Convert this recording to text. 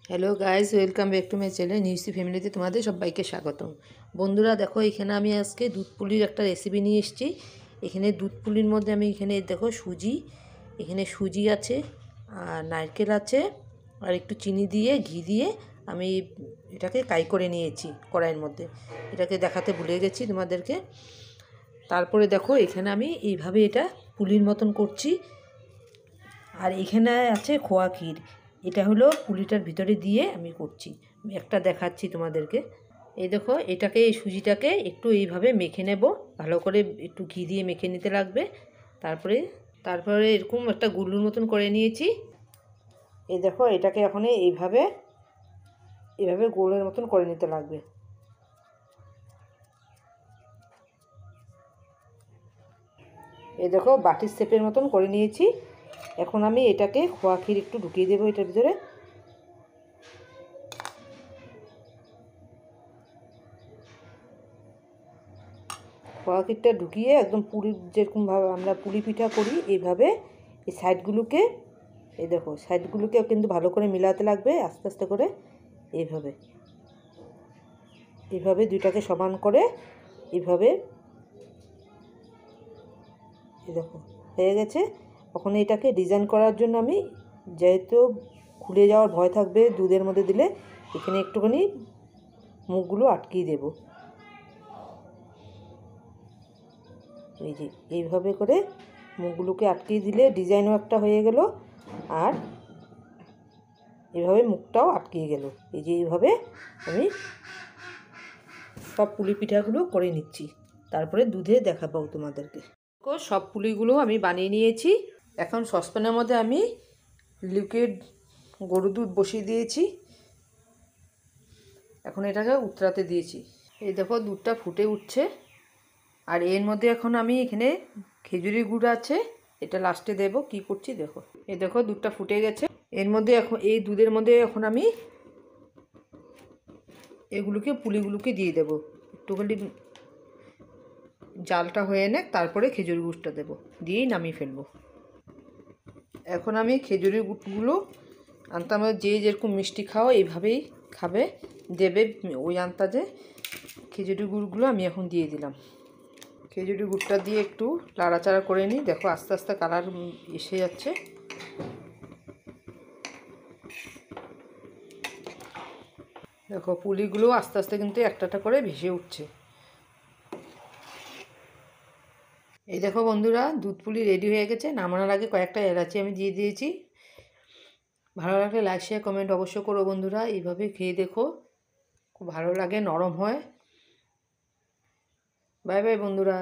Hello guys, welcome back to my channel নিউসি ফ্যামিলিতে তোমাদের সবাইকে স্বাগতম। বন্ধুরা দেখো, এখানে আমি আজকে দুধ পুলির একটা রেসিপি নিয়ে এসেছি। এখানে দুধ পুলির মধ্যে আমি এখানে দেখো সুজি আছে, আর নারকেল আছে, আর একটু চিনি দিয়ে ঘি দিয়ে আমি এটাকে কাই করে নিয়েছি কড়াইয়ের মধ্যে। এটাকে দেখাতে ভুলে গেছি তোমাদেরকে। তারপরে দেখো এখানে আমি এইভাবে এটা পুলির মতন করছি। আর এখানে আছে খোয়া ক্ষীর, এটা হলো পুলিটার ভিতরে দিয়ে আমি করছি। একটা দেখাচ্ছি তোমাদেরকে। এই দেখো, এই সুজিটাকে একটু এইভাবে মেখে নেব, ভালো করে একটু ঘি দিয়ে মেখে নিতে লাগবে। তারপরে এরকম একটা গুল্লুর মতন করে নিয়েছি। এই দেখো, এটাকে এখন এইভাবে গোলের মতন করে নিতে লাগবে। এই দেখো, বাটির শেপের মতন করে নিয়েছি। এখন আমি এটাকে খোয়া ক্ষীর একটু ঢুকিয়ে দেবো এটার ভিতরে। খোয়া ক্ষীরটা ঢুকিয়ে একদম পুরি, যেরকমভাবে আমরা পুলি পিঠা করি এইভাবে এই সাইডগুলোকে, এই দেখো সাইডগুলোকে কিন্তু ভালো করে মিলাতে লাগবে আস্তে আস্তে করে। এইভাবে দুইটাকে সমান করে এইভাবে, এই দেখো হয়ে গেছে। এখন এটাকে ডিজাইন করার জন্য আমি, যেহেতু খুলে যাওয়ার ভয় থাকবে দুধের মধ্যে দিলে, এখানে একটুখানি মুখগুলো আটকিয়ে দেব। এই যে এইভাবে করে মুখগুলোকে আটকিয়ে দিলে ডিজাইনও একটা হয়ে গেল, আর এইভাবে মুখটাও আটকিয়ে গেল। এই যে এইভাবে আমি সব পুলি পিঠাগুলো করে নিচ্ছি, তারপরে দুধে দেখাবো তোমাদেরকে। সব পুলিগুলো আমি বানিয়ে নিয়েছি। এখন সসপ্যানের মধ্যে আমি লিকুইড গরুর দুধ বসিয়ে দিয়েছি। এখন এটাকে উতরাতে দিয়েছি। এই দেখো দুধটা ফুটে উঠছে, আর এর মধ্যে এখন আমি এখানে খেজুরি গুড় আছে, এটা লাস্টে দেব। কি করছি দেখো, এই দেখো দুধটা ফুটে গেছে। এর মধ্যে এখন এই দুধের মধ্যে এখন আমি পুলিগুলোকে দিয়ে দেবো। একটুখানি জালটা হয়ে নে, তারপরে খেজুরি গুড়টা দেবো, দিয়েই নামিয়ে ফেলবো। এখন আমি খেজুরি গুড়গুলো আনতাম, যে যেরকম মিষ্টি খাও এইভাবেই খাবে, দেবে ওই আন্তাজে। খেজুরি গুড়গুলো আমি এখন দিয়ে দিলাম। খেজুরি গুড়টা দিয়ে একটু নাড়াচাড়া করে নিই। দেখো আস্তে আস্তে কালার এসে যাচ্ছে। দেখো পুলিগুলো আস্তে আস্তে কিন্তু একটা করে ভেসে উঠছে। এই দেখো বন্ধুরা, দুধ পুলি রেডি হয়ে গেছে। নামানোর আগে কয়েকটা এলাচি আমি দিয়ে দিয়েছি। ভালো লাগলে লাইক শেয়ার কমেন্ট অবশ্য করো বন্ধুরা। এইভাবে খেয়ে দেখো, খুব ভালো লাগে, নরম হয়। বাই বাই বন্ধুরা।